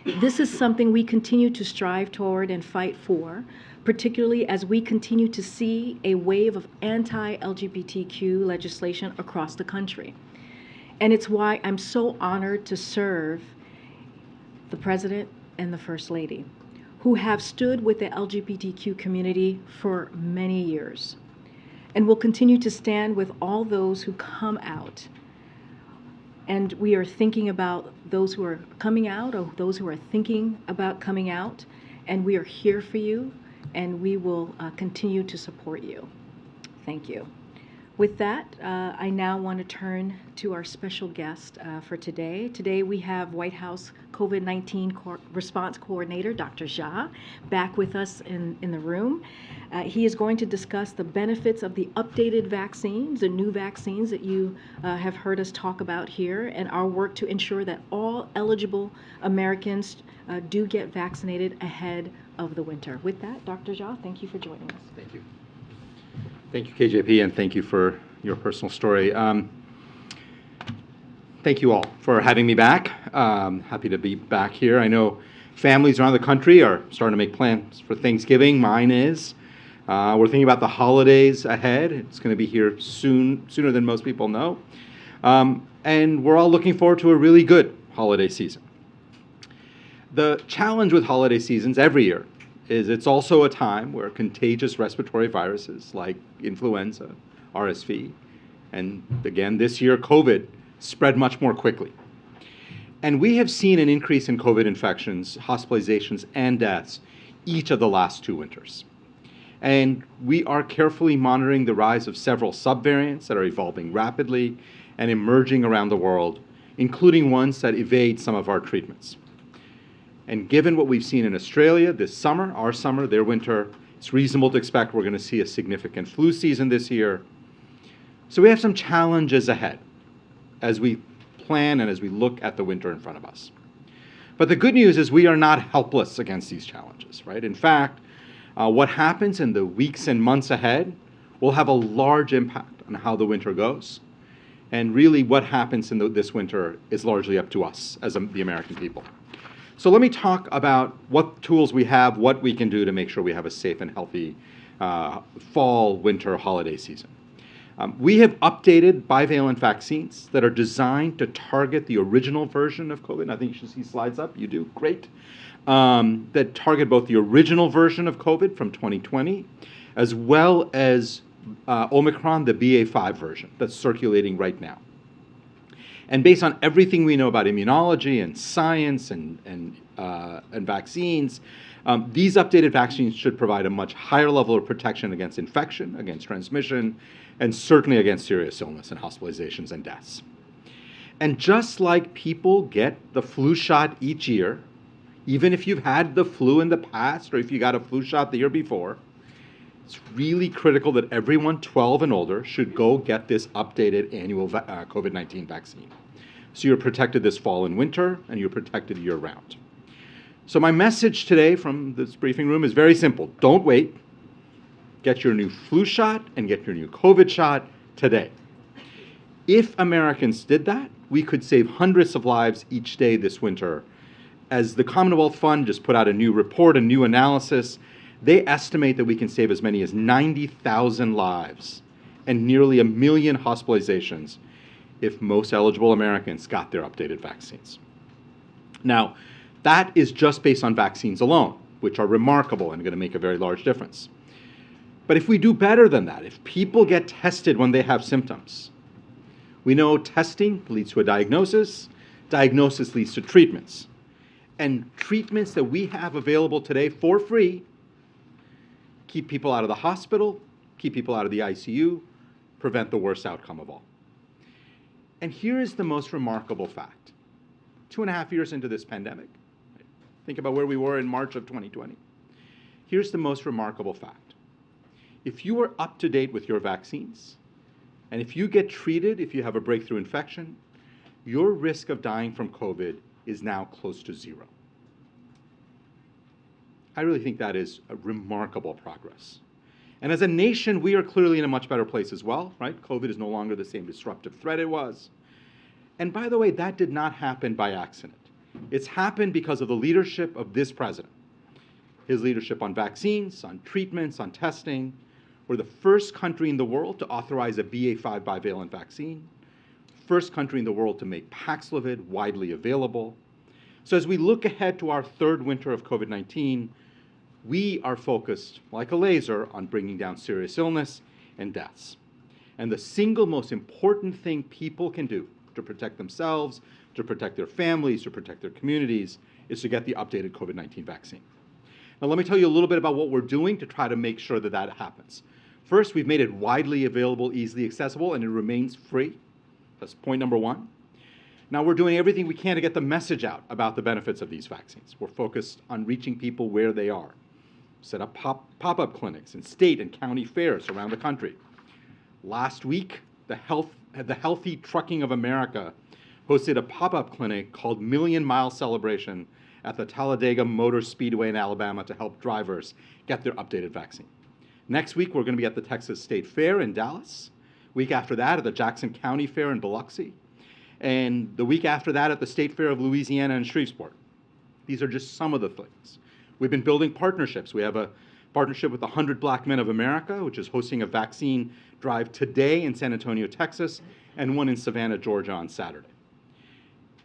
This is something we continue to strive toward and fight for, particularly as we continue to see a wave of anti-LGBTQ legislation across the country. And it's why I'm so honored to serve the President and the First Lady, who have stood with the LGBTQ community for many years and will continue to stand with all those who come out. And we are thinking about those who are coming out or those who are thinking about coming out, and we are here for you, and we will continue to support you. Thank you. With that, I now want to turn to our special guest for today. Today we have White House COVID-19 Response Coordinator, Dr. Jha, back with us in the room. He is going to discuss the benefits of the updated vaccines, the new vaccines that you have heard us talk about here, and our work to ensure that all eligible Americans do get vaccinated ahead of the winter. With that, Dr. Jha, thank you for joining us. Thank you. Thank you, KJP, and thank you for your personal story. Thank you all for having me back. Happy to be back here. I know families around the country are starting to make plans for Thanksgiving. Mine is. We're thinking about the holidays ahead. It's going to be here sooner than most people know. And we're all looking forward to a really good holiday season. The challenge with holiday seasons every year is it's also a time where contagious respiratory viruses like influenza, RSV, and again this year COVID spread much more quickly. And we have seen an increase in COVID infections, hospitalizations, and deaths each of the last 2 winters. And we are carefully monitoring the rise of several subvariants that are evolving rapidly and emerging around the world, including ones that evade some of our treatments. And given what we've seen in Australia this summer, our summer, their winter, it's reasonable to expect we're going to see a significant flu season this year. So we have some challenges ahead as we plan and as we look at the winter in front of us. But the good news is we are not helpless against these challenges, right? In fact, what happens in the weeks and months ahead will have a large impact on how the winter goes. And really what happens in this winter is largely up to us as the American people. So let me talk about what tools we have, what we can do to make sure we have a safe and healthy fall, winter, holiday season. We have updated bivalent vaccines that are designed to target the original version of COVID. I think you should see slides up. You do. Great. That target both the original version of COVID from 2020 as well as Omicron, the BA.5 version that's circulating right now. And based on everything we know about immunology and science and vaccines, these updated vaccines should provide a much higher level of protection against infection, against transmission, and certainly against serious illness and hospitalizations and deaths. And just like people get the flu shot each year, even if you've had the flu in the past or if you got a flu shot the year before, it's really critical that everyone 12 and older should go get this updated annual COVID-19 vaccine. So you're protected this fall and winter, and you're protected year-round. So my message today from this briefing room is very simple. Don't wait. Get your new flu shot and get your new COVID shot today. If Americans did that, we could save hundreds of lives each day this winter. As the Commonwealth Fund just put out a new report, a new analysis, they estimate that we can save as many as 90,000 lives and nearly 1 million hospitalizations if most eligible Americans got their updated vaccines. Now, that is just based on vaccines alone, which are remarkable and going to make a very large difference. But if we do better than that, if people get tested when they have symptoms, we know testing leads to a diagnosis leads to treatments. And treatments that we have available today for free keep people out of the hospital, keep people out of the ICU, prevent the worst outcome of all. And here is the most remarkable fact. 2.5 years into this pandemic, think about where we were in March of 2020. Here's the most remarkable fact. If you are up to date with your vaccines, and if you get treated, if you have a breakthrough infection, your risk of dying from COVID is now close to 0. I really think that is a remarkable progress. And as a nation, we are clearly in a much better place as well, right? COVID is no longer the same disruptive threat it was. And by the way, that did not happen by accident. It's happened because of the leadership of this president. His leadership on vaccines, on treatments, on testing. We're the first country in the world to authorize a BA.5 bivalent vaccine. First country in the world to make Paxlovid widely available. So as we look ahead to our third winter of COVID-19, we are focused, like a laser, on bringing down serious illness and deaths. And the single most important thing people can do to protect themselves, to protect their families, to protect their communities, is to get the updated COVID-19 vaccine. Now, let me tell you a little bit about what we're doing to try to make sure that that happens. First, we've made it widely available, easily accessible, and it remains free. That's point number one. Now, we're doing everything we can to get the message out about the benefits of these vaccines. We're focused on reaching people where they are. Set up pop-up clinics in state and county fairs around the country. Last week, the Healthy Trucking of America hosted a pop-up clinic called Million Mile Celebration at the Talladega Motor Speedway in Alabama to help drivers get their updated vaccine. Next week, we're going to be at the Texas State Fair in Dallas. Week after that, at the Jackson County Fair in Biloxi. And the week after that, at the State Fair of Louisiana in Shreveport. These are just some of the things. We've been building partnerships. We have a partnership with the 100 Black Men of America, which is hosting a vaccine drive today in San Antonio, Texas, and one in Savannah, Georgia on Saturday.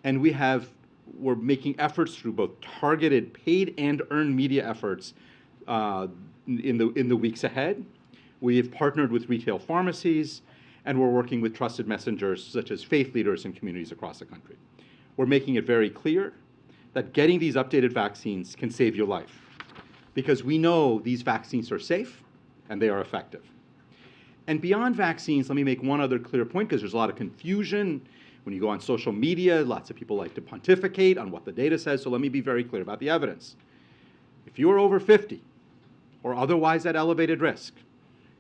And we're making efforts through both targeted paid and earned media efforts in the weeks ahead. We have partnered with retail pharmacies, and we're working with trusted messengers such as faith leaders in communities across the country. We're making it very clear that getting these updated vaccines can save your life, because we know these vaccines are safe and they are effective. And beyond vaccines, let me make one other clear point, because there's a lot of confusion. When you go on social media, lots of people like to pontificate on what the data says, so let me be very clear about the evidence. If you are over 50 or otherwise at elevated risk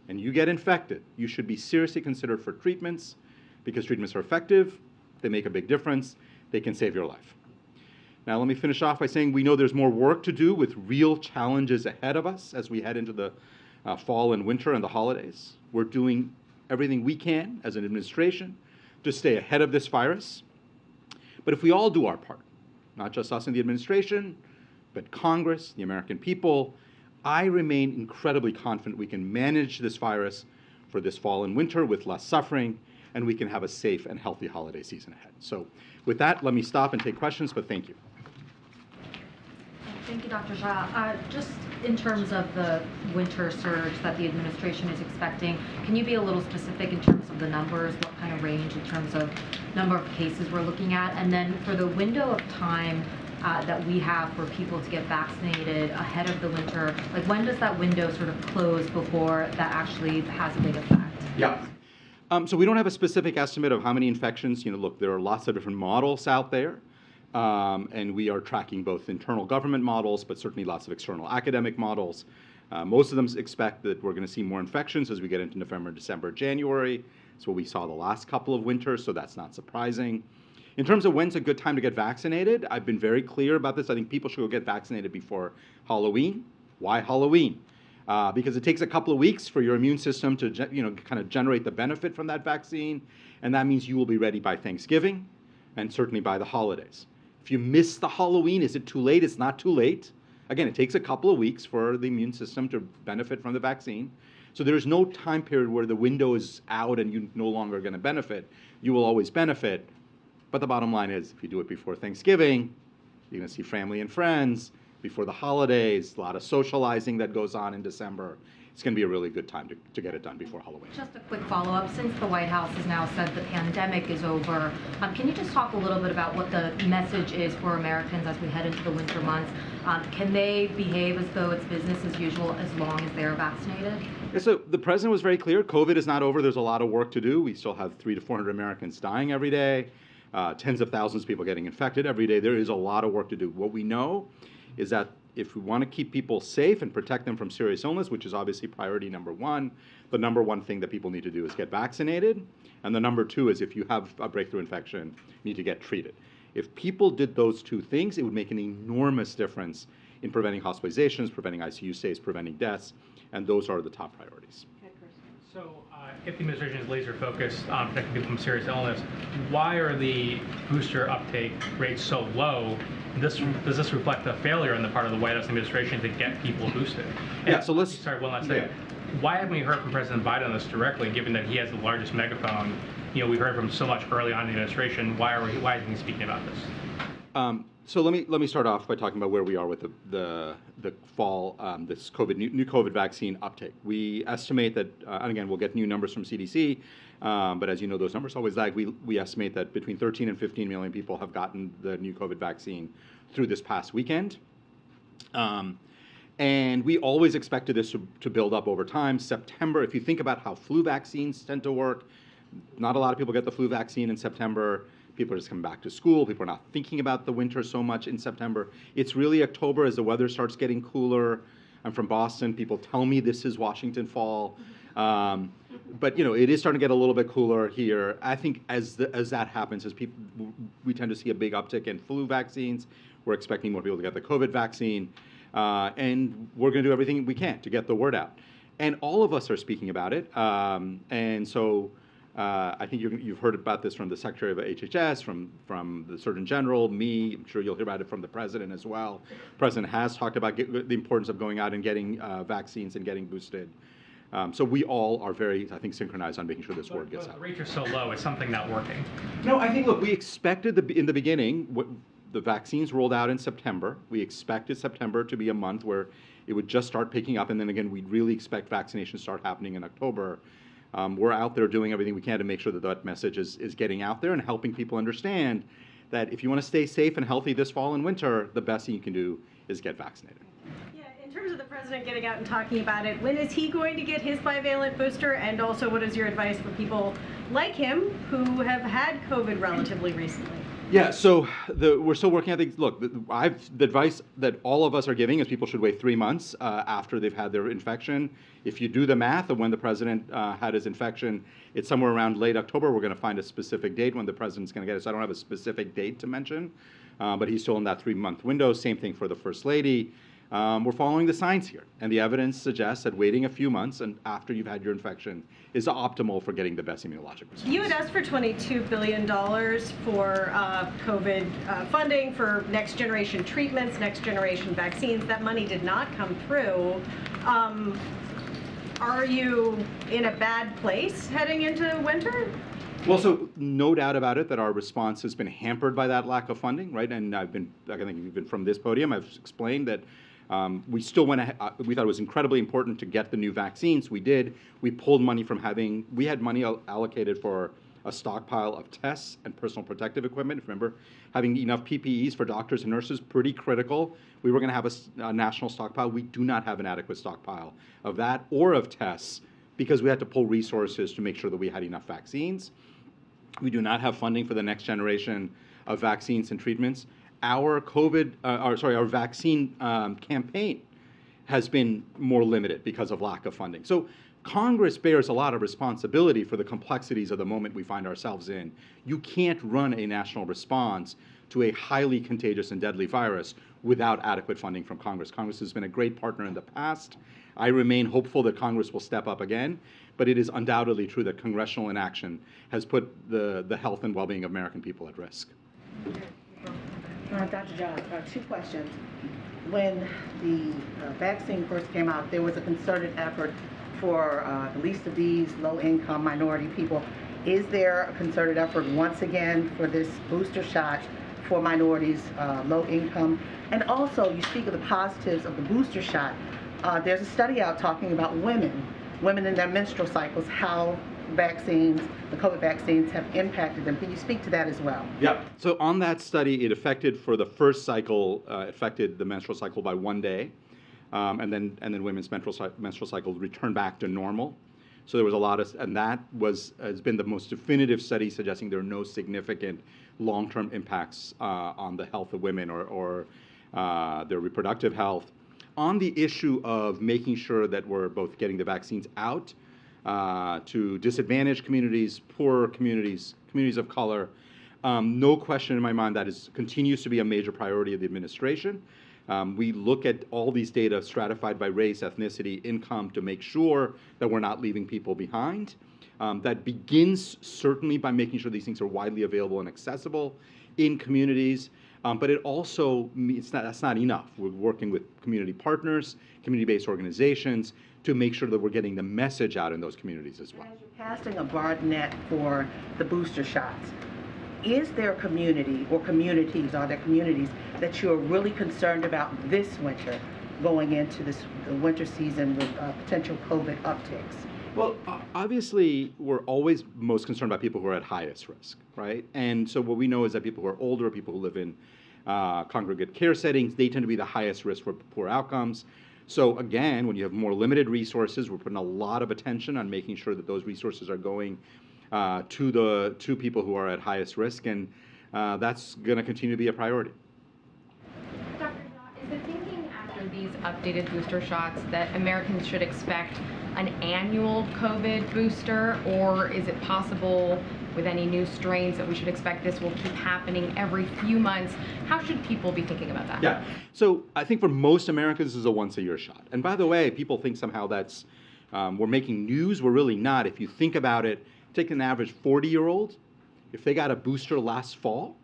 and you get infected, you should be seriously considered for treatments, because treatments are effective, they make a big difference, they can save your life. Now, let me finish off by saying we know there's more work to do with real challenges ahead of us as we head into the fall and winter and the holidays. We're doing everything we can as an administration to stay ahead of this virus. But if we all do our part, not just us in the administration, but Congress, the American people, I remain incredibly confident we can manage this virus for this fall and winter with less suffering, and we can have a safe and healthy holiday season ahead. So with that, let me stop and take questions, but thank you. Thank you, Dr. Jha. Just in terms of the winter surge that the administration is expecting, can you be a little specific in terms of the numbers, what kind of range in terms of number of cases we're looking at? And then for the window of time that we have for people to get vaccinated ahead of the winter, like when does that window sort of close before that actually has a big effect? Yeah. So we don't have a specific estimate of how many infections. Look, there are lots of different models out there. And we are tracking both internal government models, but certainly lots of external academic models. Most of them expect that we're going to see more infections as we get into November, December, January. It's what we saw the last couple of winters, so that's not surprising. In terms of when's a good time to get vaccinated, I've been very clear about this. I think people should go get vaccinated before Halloween. Why Halloween? Because it takes a couple of weeks for your immune system to kind of generate the benefit from that vaccine, and that means you will be ready by Thanksgiving and certainly by the holidays. If you miss the Halloween, is it too late? It's not too late. Again, it takes a couple of weeks for the immune system to benefit from the vaccine. So there's no time period where the window is out and you're no longer going to benefit. You will always benefit. But the bottom line is, if you do it before Thanksgiving, you're going to see family and friends. Before the holidays, a lot of socializing that goes on in December. It's going to be a really good time to get it done before Halloween. Just a quick follow-up. Since the White House has now said the pandemic is over, can you just talk a little bit about what the message is for Americans as we head into the winter months? Can they behave as though it's business as usual as long as they're vaccinated? Yeah, so the president was very clear. COVID is not over. There's a lot of work to do. We still have 300 to 400 Americans dying every day, tens of thousands of people getting infected every day. There is a lot of work to do. What we know is that if we want to keep people safe and protect them from serious illness, which is obviously priority number one, the number one thing that people need to do is get vaccinated. And the number two is if you have a breakthrough infection, you need to get treated. If people did those two things, it would make an enormous difference in preventing hospitalizations, preventing ICU stays, preventing deaths, and those are the top priorities. Okay, Chris. So, if the administration is laser focused on protecting people from serious illness, why are the booster uptake rates so low? Does this reflect a failure on the part of the White House administration to get people boosted? Yeah, so let's... Sorry, one last thing. Why haven't we heard from President Biden on this directly, given that he has the largest megaphone? You know, we heard from so much early on in the administration. Why isn't he speaking about this? So let me start off by talking about where we are with the fall this new COVID vaccine uptake. We estimate that, and again, we'll get new numbers from CDC, but as you know, those numbers always lag. We estimate that between 13 and 15 million people have gotten the new COVID vaccine through this past weekend. And we always expected this to build up over time. September, if you think about how flu vaccines tend to work, not a lot of people get the flu vaccine in September. People are just coming back to school. People are not thinking about the winter so much in September. It's really October as the weather starts getting cooler. I'm from Boston. People tell me this is Washington fall. But, you know, it is starting to get a little bit cooler here. I think as that happens, we tend to see a big uptick in flu vaccines. We're expecting more people to get the COVID vaccine. And we're going to do everything we can to get the word out. And all of us are speaking about it. And so I think you've heard about this from the Secretary of HHS, from the Surgeon General, me. I'm sure you'll hear about it from the President as well. The President has talked about the importance of going out and getting vaccines and getting boosted. So we all are very, I think, synchronized on making sure this word gets out. The rates are so low, is something not working? No, I think, look, we expected in the beginning, the vaccines rolled out in September. We expected September to be a month where it would just start picking up, and then again, we'd really expect vaccinations to start happening in October. We're out there doing everything we can to make sure that message is getting out there and helping people understand that if you want to stay safe and healthy this fall and winter, the best thing you can do is get vaccinated. Yeah, in terms of the president getting out and talking about it, when is he going to get his bivalent booster? And also, what is your advice for people like him who have had COVID relatively recently? Yeah, so we're still working on things. Look, the advice that all of us are giving is people should wait 3 months after they've had their infection. If you do the math of when the president had his infection, it's somewhere around late October. We're going to find a specific date when the president's going to get it. So I don't have a specific date to mention, but he's still in that 3-month window. Same thing for the First Lady. We're following the science here, and the evidence suggests that waiting a few months and after you've had your infection is optimal for getting the best immunologic response. You had asked for $22 billion for COVID funding for next generation treatments, next generation vaccines. That money did not come through. Are you in a bad place heading into winter? Well, so no doubt about it that our response has been hampered by that lack of funding, right? And I think even from this podium, I've explained that we still went ahead, we thought it was incredibly important to get the new vaccines. We did. We pulled money from we had money allocated for a stockpile of tests and personal protective equipment. Remember, having enough PPEs for doctors and nurses, pretty critical. We were going to have a national stockpile. We do not have an adequate stockpile of that or of tests because we had to pull resources to make sure that we had enough vaccines. We do not have funding for the next generation of vaccines and treatments. Our vaccine campaign has been more limited because of lack of funding. So Congress bears a lot of responsibility for the complexities of the moment we find ourselves in. You can't run a national response to a highly contagious and deadly virus without adequate funding from Congress. Congress has been a great partner in the past. I remain hopeful that Congress will step up again, but it is undoubtedly true that congressional inaction has put the health and well-being of American people at risk. Dr. Jha, 2 questions. When the vaccine first came out, there was a concerted effort for the least of these low-income minority people. Is there a concerted effort once again for this booster shot for minorities, low income? And also, you speak of the positives of the booster shot. There's a study out talking about women in their menstrual cycles, how vaccines, the COVID vaccines, have impacted them. Can you speak to that as well? Yeah. So on that study, it affected for the first cycle, affected the menstrual cycle by 1 day, and then women's menstrual cycle returned back to normal. So there was a lot of, and that has been the most definitive study suggesting there are no significant long-term impacts on the health of women or their reproductive health. On the issue of making sure that we're both getting the vaccines out to disadvantaged communities, poorer communities, communities of color, no question in my mind that continues to be a major priority of the administration. We look at all these data stratified by race, ethnicity, income to make sure that we're not leaving people behind. That begins certainly by making sure these things are widely available and accessible in communities. But it also, that's not enough. We're working with community partners, community-based organizations to make sure that we're getting the message out in those communities as well. As you're casting a broad net for the booster shots, is there a community or communities, are there communities that you're really concerned about this winter going into the winter season with potential COVID upticks? Well, obviously, we're always most concerned about people who are at highest risk, right? And so what we know is that people who are older, people who live in congregate care settings, they tend to be the highest risk for poor outcomes. So again, when you have more limited resources, we're putting a lot of attention on making sure that those resources are going to people who are at highest risk, and that's going to continue to be a priority. Dr. Jha, is the thinking after these updated booster shots that Americans should expect an annual COVID booster, or is it possible with any new strains that we should expect this will keep happening every few months? How should people be thinking about that? Yeah, so I think for most Americans, this is a once-a-year shot. And by the way, people think somehow that's, we're making news. We're really not. If you think about it, take an average 40-year-old, if they got a booster last fall,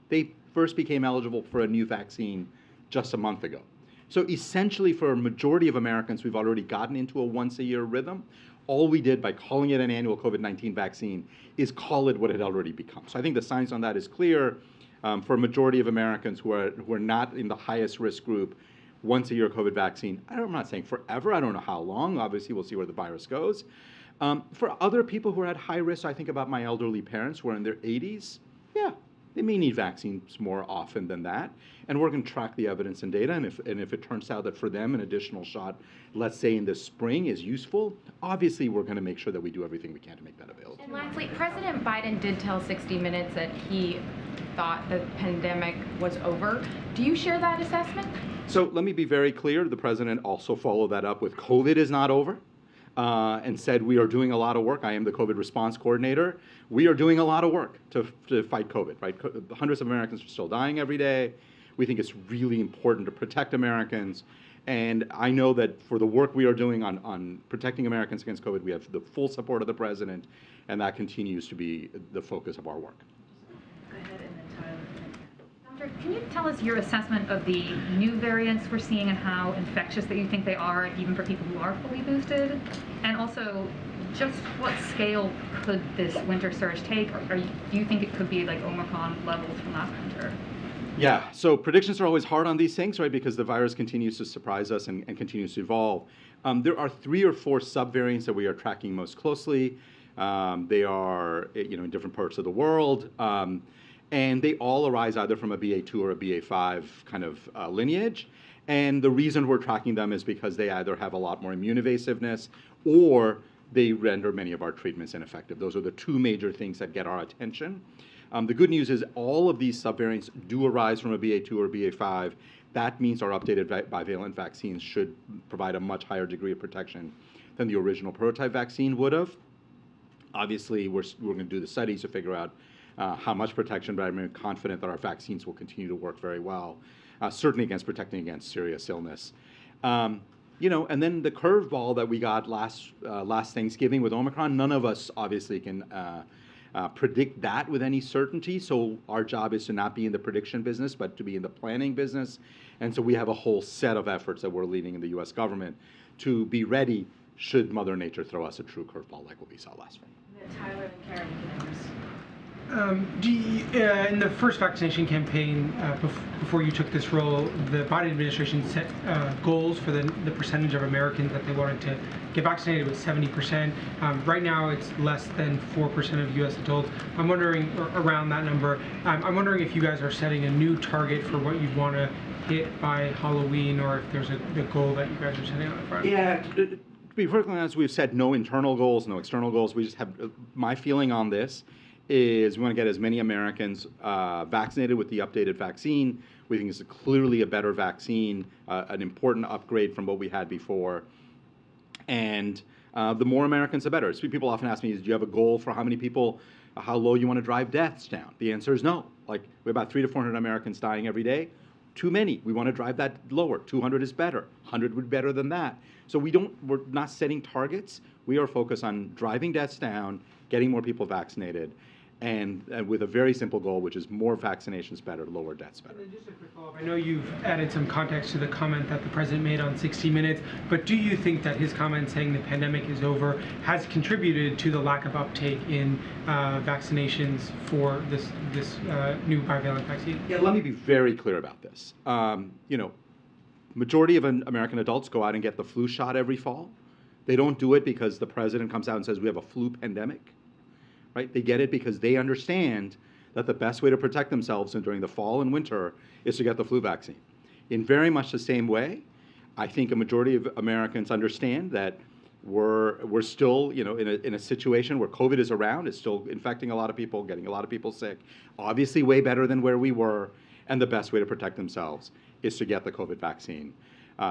they first became eligible for a new vaccine just a month ago. So essentially, for a majority of Americans, we've already gotten into a once-a-year rhythm. All we did by calling it an annual COVID-19 vaccine is call it what it had already become. So I think the science on that is clear. For a majority of Americans who are not in the highest risk group, once-a-year COVID vaccine. I'm not saying forever. I don't know how long. Obviously, we'll see where the virus goes. For other people who are at high risk, I think about my elderly parents who are in their 80s. Yeah, they may need vaccines more often than that. And we're going to track the evidence and data. And if it turns out that for them an additional shot, let's say in the spring, is useful, obviously we're going to make sure that we do everything we can to make that available. And lastly, President Biden did tell 60 Minutes that he thought the pandemic was over. Do you share that assessment? So let me be very clear. The president also followed that up with COVID is not over. And said we are doing a lot of work. I am the COVID response coordinator. We are doing a lot of work to fight COVID, right? Hundreds of Americans are still dying every day. We think it's really important to protect Americans. And I know that for the work we are doing on protecting Americans against COVID, we have the full support of the president, and that continues to be the focus of our work. Go ahead, and then Tyler. Doctor, can you tell us your assessment of the new variants we're seeing and how infectious that you think they are, even for people who are fully boosted? And also, just what scale could this winter surge take? Or do you think it could be like Omicron levels from last winter? Yeah, so predictions are always hard on these things, right? Because the virus continues to surprise us and continues to evolve. There are 3 or 4 subvariants that we are tracking most closely. They are, in different parts of the world. And they all arise either from a BA2 or a BA5 kind of lineage. And the reason we're tracking them is because they either have a lot more immune evasiveness or they render many of our treatments ineffective. Those are the 2 major things that get our attention. The good news is all of these subvariants do arise from a BA2 or BA5. That means our updated bivalent vaccines should provide a much higher degree of protection than the original prototype vaccine would have. Obviously, we're going to do the studies to figure out how much protection, but I'm confident that our vaccines will continue to work very well, certainly against protecting against serious illness. And then the curveball that we got last Thanksgiving with Omicron, none of us obviously can predict that with any certainty. So our job is to not be in the prediction business, but to be in the planning business. And so we have a whole set of efforts that we're leading in the U.S. government to be ready should Mother Nature throw us a true curveball like what we saw last spring. And then Tyler and Karen, you can answer. In the first vaccination campaign, before you took this role, the Biden administration set goals for the percentage of Americans that they wanted to get vaccinated with 70%. Right now, it's less than 4% of U.S. adults. I'm wondering, around that number, I'm wondering if you guys are setting a new target for what you'd want to hit by Halloween, or if there's a goal that you guys are setting on the front. Yeah. To be perfectly honest, we've set no internal goals, no external goals. We just have, my feeling on this is we want to get as many Americans vaccinated with the updated vaccine. We think it's clearly a better vaccine, an important upgrade from what we had before. And the more Americans, the better. So people often ask me, do you have a goal for how many people, how low you want to drive deaths down? The answer is no. Like, we have about 300 to 400 Americans dying every day. too many. We want to drive that lower. 200 is better. 100 would be better than that. So we're not setting targets. We are focused on driving deaths down, getting more people vaccinated, and with a very simple goal, which is more vaccinations better, lower deaths better. And then just a quick follow-up. I know you've added some context to the comment that the president made on 60 Minutes, but do you think that his comment saying the pandemic is over has contributed to the lack of uptake in vaccinations for this new bivalent vaccine? Yeah, let me be very clear about this. Majority of American adults go out and get the flu shot every fall. They don't do it because the president comes out and says we have a flu pandemic. Right? They get it because they understand that the best way to protect themselves during the fall and winter is to get the flu vaccine. In very much the same way, I think a majority of Americans understand that we're still, in a situation where COVID is around, it's still infecting a lot of people, getting a lot of people sick. Obviously, way better than where we were, and the best way to protect themselves is to get the COVID vaccine.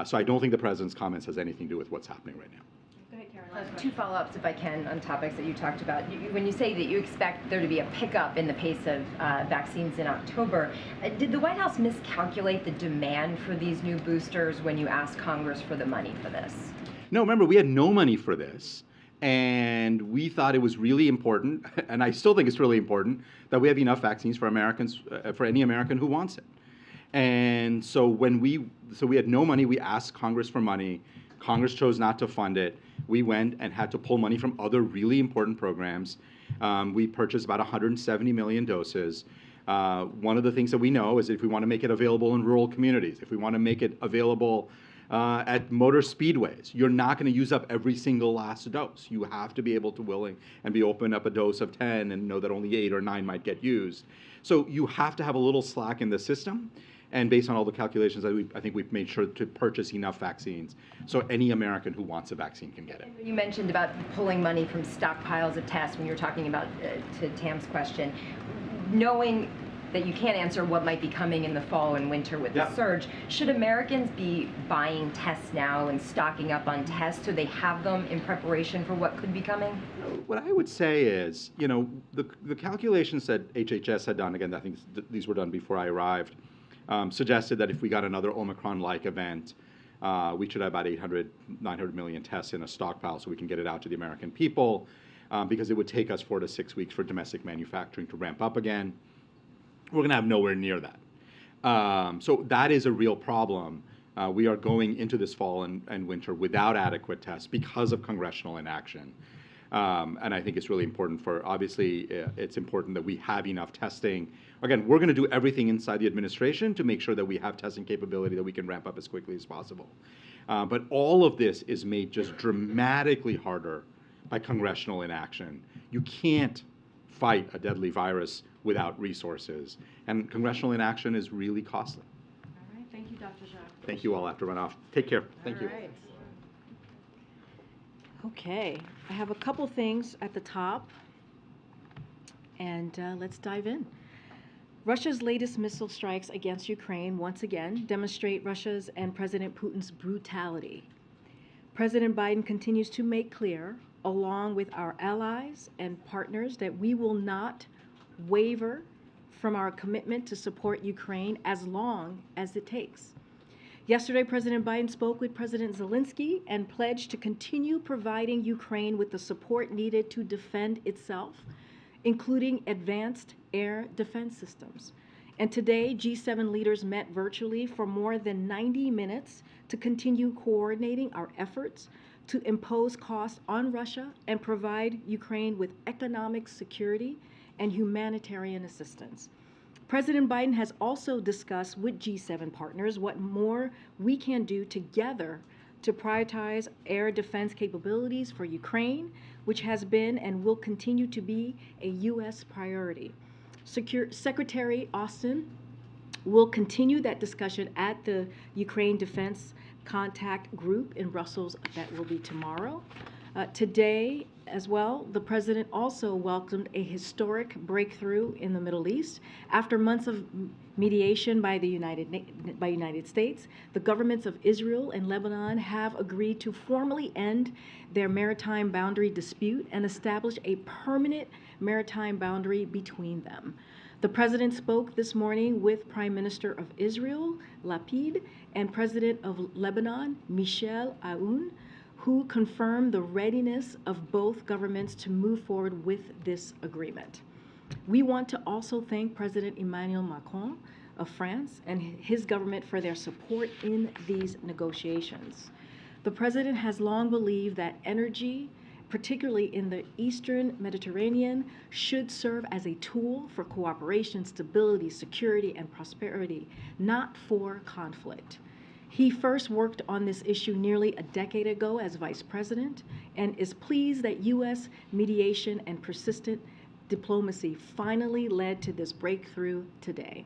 So I don't think the president's comments has anything to do with what's happening right now. Two follow-ups, if I can, on topics that you talked about. When you say that you expect there to be a pickup in the pace of vaccines in October, did the White House miscalculate the demand for these new boosters when you asked Congress for the money for this? No, remember, we had no money for this, and we thought it was really important, and I still think it's really important, that we have enough vaccines for Americans, for any American who wants it. And so we had no money. We asked Congress for money. Congress chose not to fund it. We went and had to pull money from other really important programs. We purchased about 170 million doses. One of the things that we know is if we want to make it available in rural communities, if we want to make it available at motor speedways, you're not going to use up every single last dose. You have to be able to willing and be open up a dose of 10 and know that only 8 or 9 might get used. So you have to have a little slack in the system. And based on all the calculations, I think we've made sure to purchase enough vaccines so any American who wants a vaccine can get it. You mentioned about pulling money from stockpiles of tests when you were talking about, to Tam's question. Knowing that you can't answer what might be coming in the fall and winter with the surge, should Americans be buying tests now and stocking up on tests so they have them in preparation for what could be coming? What I would say is, the calculations that HHS had done, again, I think these were done before I arrived, suggested that if we got another Omicron-like event, we should have about 900 million tests in a stockpile so we can get it out to the American people, because it would take us 4 to 6 weeks for domestic manufacturing to ramp up again. We're going to have nowhere near that. So that is a real problem. We are going into this fall and winter without adequate tests because of congressional inaction. And I think it's really important obviously, it's important that we have enough testing. Again, we're going to do everything inside the administration to make sure that we have testing capability that we can ramp up as quickly as possible. But all of this is made just dramatically harder by congressional inaction. You can't fight a deadly virus without resources. And congressional inaction is really costly. All right, thank you, Dr. Jha. Thank you all. I have to run off. Take care. Thank you. All right. Okay, I have a couple things at the top, and let's dive in. Russia's latest missile strikes against Ukraine once again demonstrate Russia's and President Putin's brutality. President Biden continues to make clear, along with our allies and partners, that we will not waver from our commitment to support Ukraine as long as it takes. Yesterday, President Biden spoke with President Zelensky and pledged to continue providing Ukraine with the support needed to defend itself, including advanced air defense systems. And today, G7 leaders met virtually for more than 90 minutes to continue coordinating our efforts to impose costs on Russia and provide Ukraine with economic security and humanitarian assistance. President Biden has also discussed with G7 partners what more we can do together to prioritize air defense capabilities for Ukraine, which has been and will continue to be a U.S. priority. Secretary Austin will continue that discussion at the Ukraine Defense Contact Group in Brussels. That will be tomorrow. Today, as well, the president also welcomed a historic breakthrough in the Middle East. After months of mediation by the United States, the governments of Israel and Lebanon have agreed to formally end their maritime boundary dispute and establish a permanent maritime boundary between them. The President spoke this morning with Prime Minister of Israel, Lapid, and President of Lebanon, Michel Aoun, who confirmed the readiness of both governments to move forward with this agreement. We want to also thank President Emmanuel Macron of France and his government for their support in these negotiations. The President has long believed that energy, particularly in the Eastern Mediterranean, should serve as a tool for cooperation, stability, security, and prosperity, not for conflict. He first worked on this issue nearly a decade ago as Vice President and is pleased that U.S. mediation and persistent diplomacy finally led to this breakthrough today.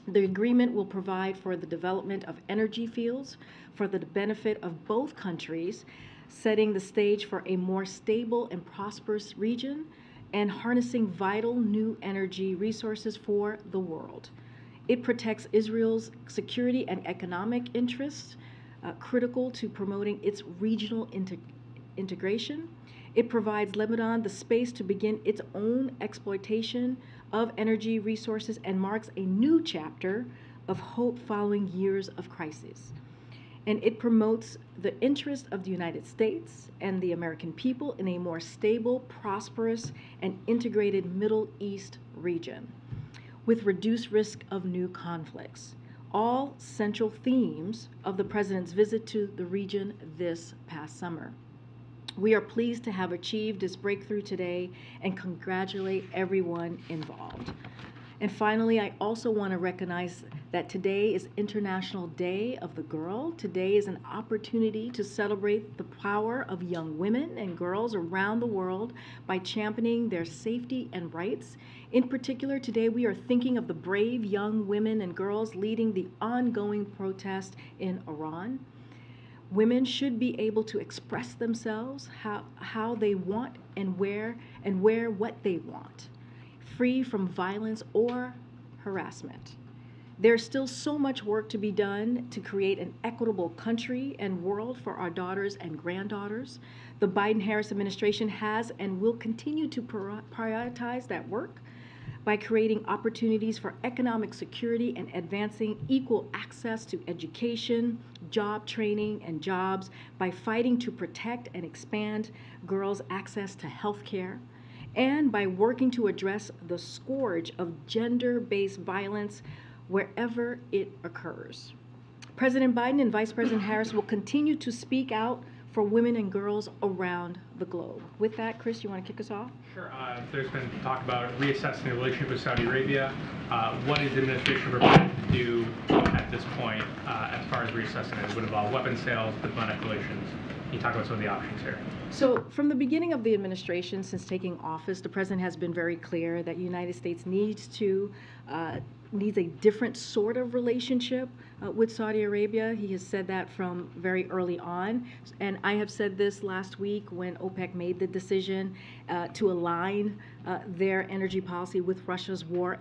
The agreement will provide for the development of energy fields for the benefit of both countries, setting the stage for a more stable and prosperous region and harnessing vital new energy resources for the world. It protects Israel's security and economic interests, critical to promoting its regional integration. It provides Lebanon the space to begin its own exploitation of energy resources and marks a new chapter of hope following years of crisis. And it promotes the interest of the United States and the American people in a more stable, prosperous, and integrated Middle East region with reduced risk of new conflicts. All central themes of the President's visit to the region this past summer. We are pleased to have achieved this breakthrough today and congratulate everyone involved. And finally, I also want to recognize that today is International Day of the Girl. Today is an opportunity to celebrate the power of young women and girls around the world by championing their safety and rights. In particular, today we are thinking of the brave young women and girls leading the ongoing protest in Iran. Women should be able to express themselves how they want and wear what they want, free from violence or harassment. There's still so much work to be done to create an equitable country and world for our daughters and granddaughters. The Biden-Harris administration has and will continue to prioritize that work by creating opportunities for economic security and advancing equal access to education, job training, and jobs, by fighting to protect and expand girls' access to health care, and by working to address the scourge of gender-based violence wherever it occurs. President Biden and Vice President Harris will continue to speak out for women and girls around the globe. With that, Chris, you want to kick us off? Sure. There's been talk about reassessing the relationship with Saudi Arabia. What is the administration prepared to do at this point as far as reassessing it? It would involve weapons sales, diplomatic relations. Can you talk about some of the options here? So from the beginning of the administration, since taking office, the president has been very clear that the United States needs a different sort of relationship with Saudi Arabia. He has said that from very early on. And I have said this last week when OPEC made the decision to align their energy policy with Russia's war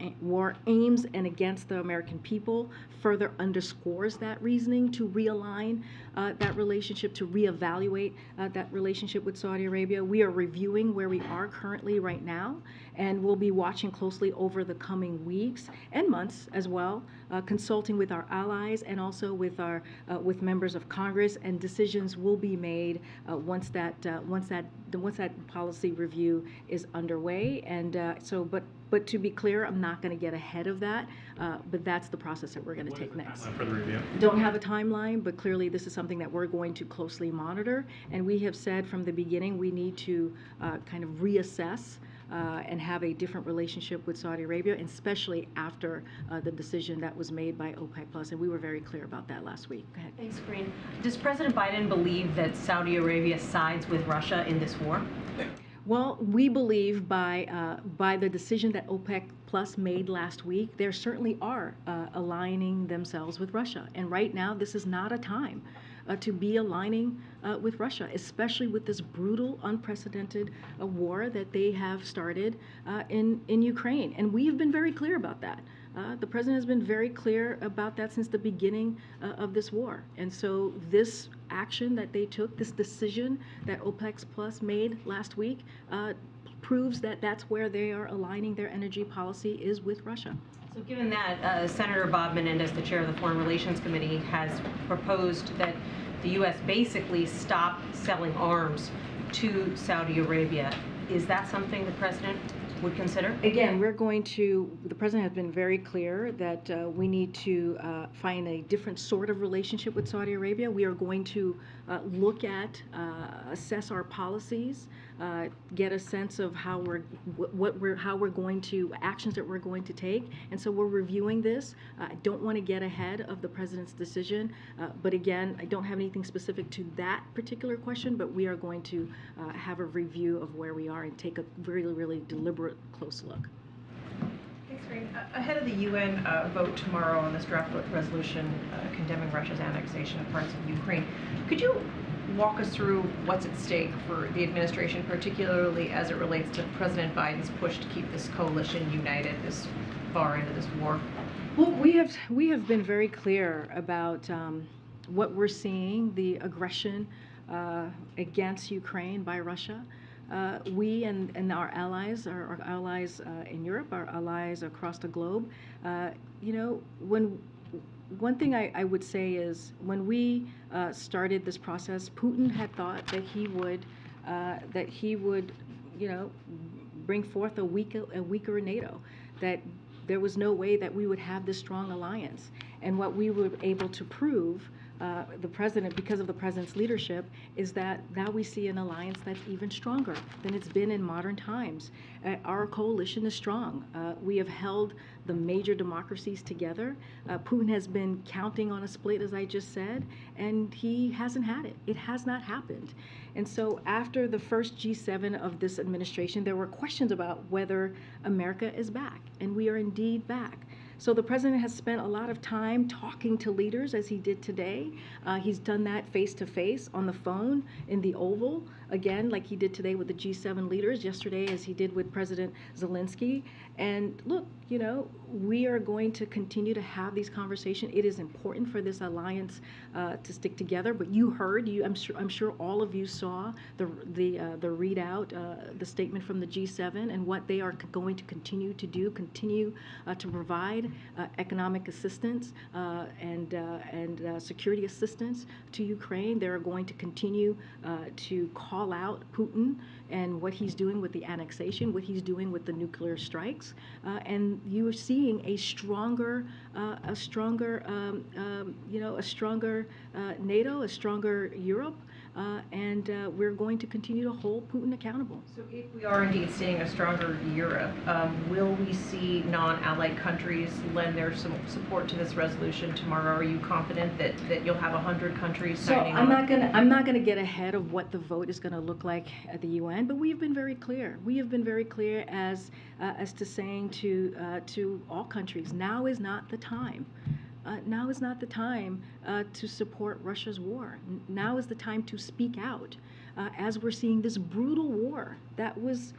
aims and against the American people, further underscores that reasoning to realign that relationship, to reevaluate that relationship with Saudi Arabia. We are reviewing where we are currently right now, and we'll be watching closely over the coming weeks and months as well, consulting with our allies and also with members of Congress, and decisions will be made once that policy review is underway. And but to be clear, I'm not going to get ahead of that, but that's the process that we're going to take next. For the review? Don't have a timeline, but clearly this is something that we're going to closely monitor. And we have said from the beginning we need to kind of reassess and have a different relationship with Saudi Arabia, and especially after the decision that was made by OPEC Plus. And we were very clear about that last week. Go ahead. Thanks, Karine. Does President Biden believe that Saudi Arabia sides with Russia in this war? Well, we believe by the decision that OPEC Plus made last week, they certainly are aligning themselves with Russia. And right now, this is not a time to be aligning with Russia, especially with this brutal, unprecedented war that they have started in Ukraine. And we have been very clear about that. The president has been very clear about that since the beginning of this war. And so this action that they took, this decision that OPEC Plus made last week, proves that that's where they are aligning their energy policy is with Russia. So given that, Senator Bob Menendez, the chair of the Foreign Relations Committee, has proposed that the U.S. basically stop selling arms to Saudi Arabia, is that something the president would consider? Again, the president has been very clear that we need to find a different sort of relationship with Saudi Arabia. We are going to look at, assess our policies, get a sense of how we're going to, actions that we're going to take. And so we're reviewing this. I don't want to get ahead of the president's decision, but again, I don't have anything specific to that particular question, but we are going to have a review of where we are and take a really, really deliberate close look. Thanks, Karine. Ahead of the UN vote tomorrow on this draft resolution condemning Russia's annexation of parts of Ukraine, could you walk us through what's at stake for the administration, particularly as it relates to President Biden's push to keep this coalition united this far into this war? Well, we have been very clear about what we're seeing, the aggression against Ukraine by Russia. We and our allies in Europe, our allies across the globe, one thing I would say is when we started this process, Putin had thought that he would bring forth a weaker NATO, that there was no way that we would have this strong alliance. And what we were able to prove, the president, because of the president's leadership, is that now we see an alliance that's even stronger than it's been in modern times. Our coalition is strong. We have held the major democracies together. Putin has been counting on a split, as I just said, and he hasn't had it. It has not happened. And so after the first G7 of this administration, there were questions about whether America is back, and we are indeed back. So the president has spent a lot of time talking to leaders, as he did today. He's done that face-to-face, on the phone, in the Oval, again, like he did today with the G7 leaders, yesterday as he did with President Zelensky. And look, we are going to continue to have these conversations. It is important for this alliance to stick together. But you heard, I'm sure all of you saw the readout, the statement from the G7 and what they are going to continue to do, continue to provide economic assistance and security assistance to Ukraine. They're going to continue to call out Putin and what he's doing with the annexation, what he's doing with the nuclear strikes, and you are seeing a stronger NATO, a stronger Europe, and we're going to continue to hold Putin accountable. So if we are indeed seeing a stronger Europe, will we see non-allied countries lend their support to this resolution tomorrow? Are you confident that you'll have 100 countries signing on? I'm not gonna get ahead of what the vote is gonna look like at the UN, but we've been very clear. We have been very clear as to saying to all countries, now is not the time. Now is not the time to support Russia's war. Now is the time to speak out as we're seeing this brutal war that was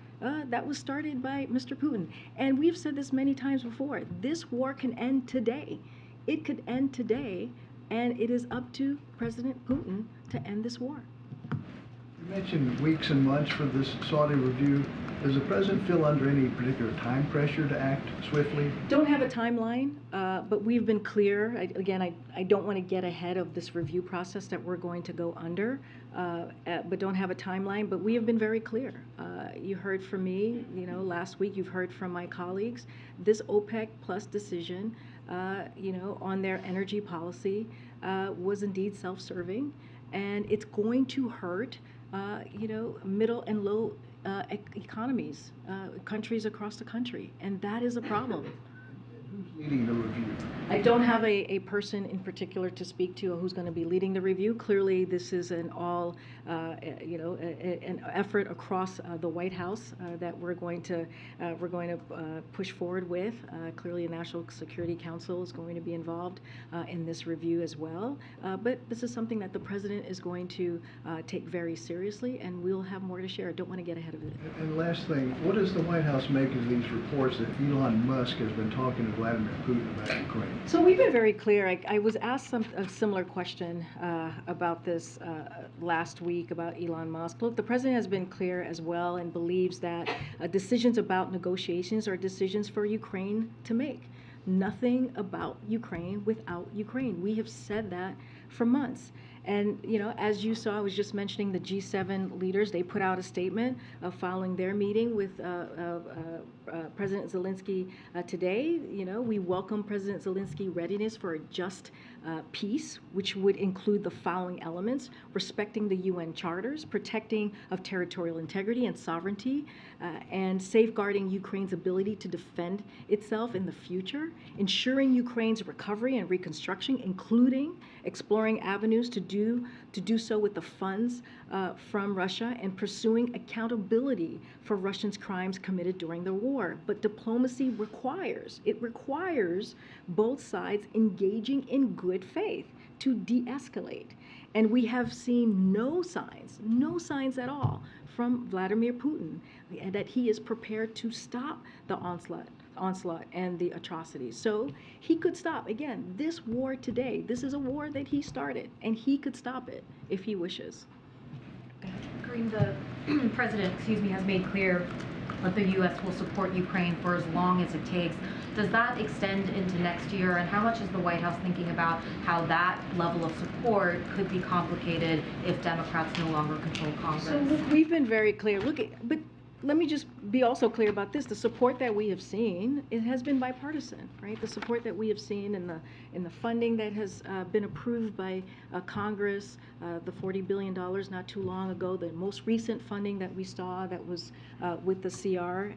started by Mr. Putin. And we've said this many times before. This war can end today. It could end today, and it is up to President Putin to end this war. You mentioned weeks and months for this Saudi review. Does the president feel under any particular time pressure to act swiftly? Don't have a timeline, but we've been clear. I don't want to get ahead of this review process that we're going to go under, but don't have a timeline. But we have been very clear. You heard from me, last week. You've heard from my colleagues. This OPEC Plus decision, on their energy policy, was indeed self-serving, and it's going to hurt, middle and low economies, countries across the country, and that is a problem. Who's leading the review? I don't have a person in particular to speak to who's going to be leading the review. Clearly, this is an effort across the White House that we're going to push forward with. Clearly, the National Security Council is going to be involved in this review as well. But this is something that the president is going to take very seriously, and we'll have more to share. I don't want to get ahead of it. And last thing, what does the White House make of these reports that Elon Musk has been talking to Vladimir Putin about Ukraine? So we've been very clear. I was asked a similar question about this last week about Elon Musk. Look, the president has been clear as well and believes that decisions about negotiations are decisions for Ukraine to make. Nothing about Ukraine without Ukraine. We have said that for months. And, you know, as you saw, I was just mentioning the G7 leaders. They put out a statement following their meeting with President Zelensky today. You know, we welcome President Zelensky's readiness for a just peace, which would include the following elements: respecting the UN charters, protecting of territorial integrity and sovereignty, and safeguarding Ukraine's ability to defend itself in the future, ensuring Ukraine's recovery and reconstruction, including exploring avenues to do so with the funds from Russia, and pursuing accountability for Russians' crimes committed during the war. But diplomacy requires both sides engaging in good faith to de-escalate. And we have seen no signs at all from Vladimir Putin that he is prepared to stop the onslaught and the atrocities. So he could stop. Again, this war today, this is a war that he started, and he could stop it if he wishes. Karine, the president, has made clear that the U.S. will support Ukraine for as long as it takes. Does that extend into next year? And how much is the White House thinking about how that level of support could be complicated if Democrats no longer control Congress? So look, we've been very clear. But let me just be also clear about this. The support that we have seen, it has been bipartisan, right? The support that we have seen in the funding that has been approved by Congress, the $40 billion not too long ago, the most recent funding that we saw that was with the CR,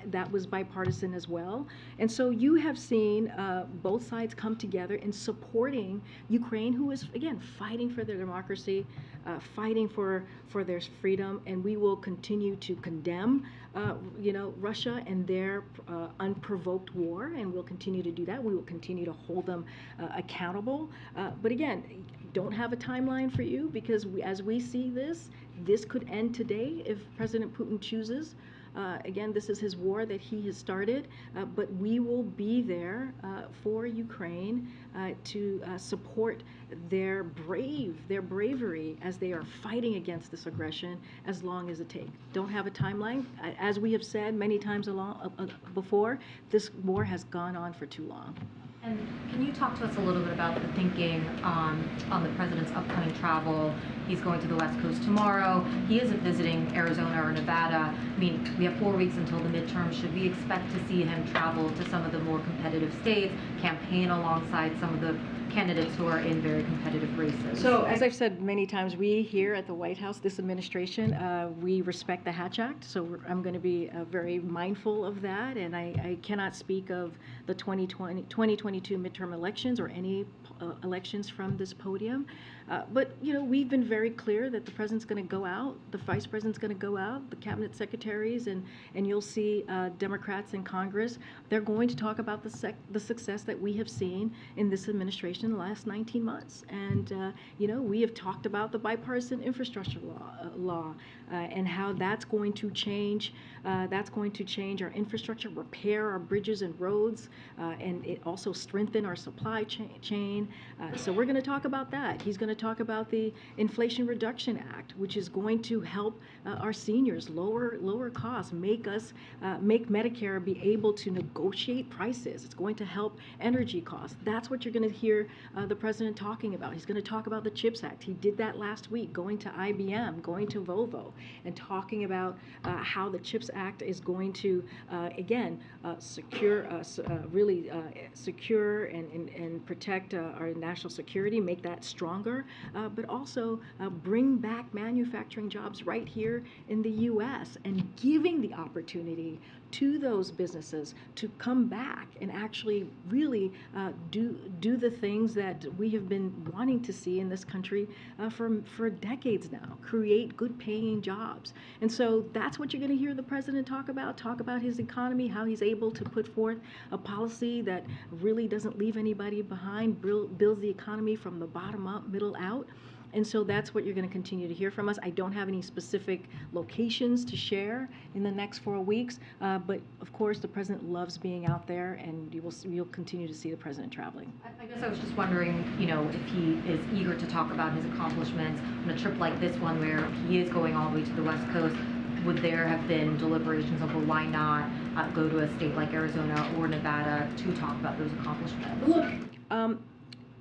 that was bipartisan as well. And so you have seen both sides come together in supporting Ukraine, who is, again, fighting for their democracy, fighting for their freedom, and we will continue to condemn Russia and their unprovoked war, and we'll continue to do that. We will continue to hold them accountable. But again, don't have a timeline for you, because as we see this could end today if President Putin chooses. Again, this is his war that he has started, but we will be there for Ukraine to support their bravery as they are fighting against this aggression as long as it takes. Don't have a timeline. As we have said many times before, this war has gone on for too long. And can you talk to us a little bit about the thinking on the president's upcoming travel? He's going to the West Coast tomorrow. He isn't visiting Arizona or Nevada. I mean, we have 4 weeks until the midterm. Should we expect to see him travel to some of the more competitive states, campaign alongside some of the candidates who are in very competitive races? So, as I've said many times, we here at the White House, this administration, we respect the Hatch Act. So I'm going to be very mindful of that, and I cannot speak of the 2022 midterm elections or any elections from this podium. But, we've been very clear that the president's going to go out, the vice president's going to go out, the cabinet secretaries, and you'll see Democrats in Congress. They're going to talk about the success that we have seen in this administration in the last 19 months. And, we have talked about the bipartisan infrastructure law and how that's going to change. That's going to change our infrastructure, repair our bridges and roads, and it also strengthen our supply chain. So we're going to talk about that. He's going to talk about the Inflation Reduction Act, which is going to help our seniors lower costs, make Medicare be able to negotiate prices. It's going to help energy costs. That's what you're going to hear the president talking about. He's going to talk about the CHIPS Act. He did that last week, going to IBM, going to Volvo, and talking about how the CHIPS Act is going to, again, secure and protect our national security, make that stronger, but also bring back manufacturing jobs right here in the U.S. and giving the opportunity to those businesses to come back and actually really do the things that we have been wanting to see in this country for decades now, create good paying jobs. And so that's what you're going to hear the president talk about his economy, how he's able to put forth a policy that really doesn't leave anybody behind, builds the economy from the bottom up, middle out. And so that's what you're going to continue to hear from us. I don't have any specific locations to share in the next 4 weeks, but of course the president loves being out there, and you'll continue to see the president traveling. I guess I was just wondering, if he is eager to talk about his accomplishments on a trip like this one where he is going all the way to the West Coast. Would there have been deliberations over why not go to a state like Arizona or Nevada to talk about those accomplishments? Look,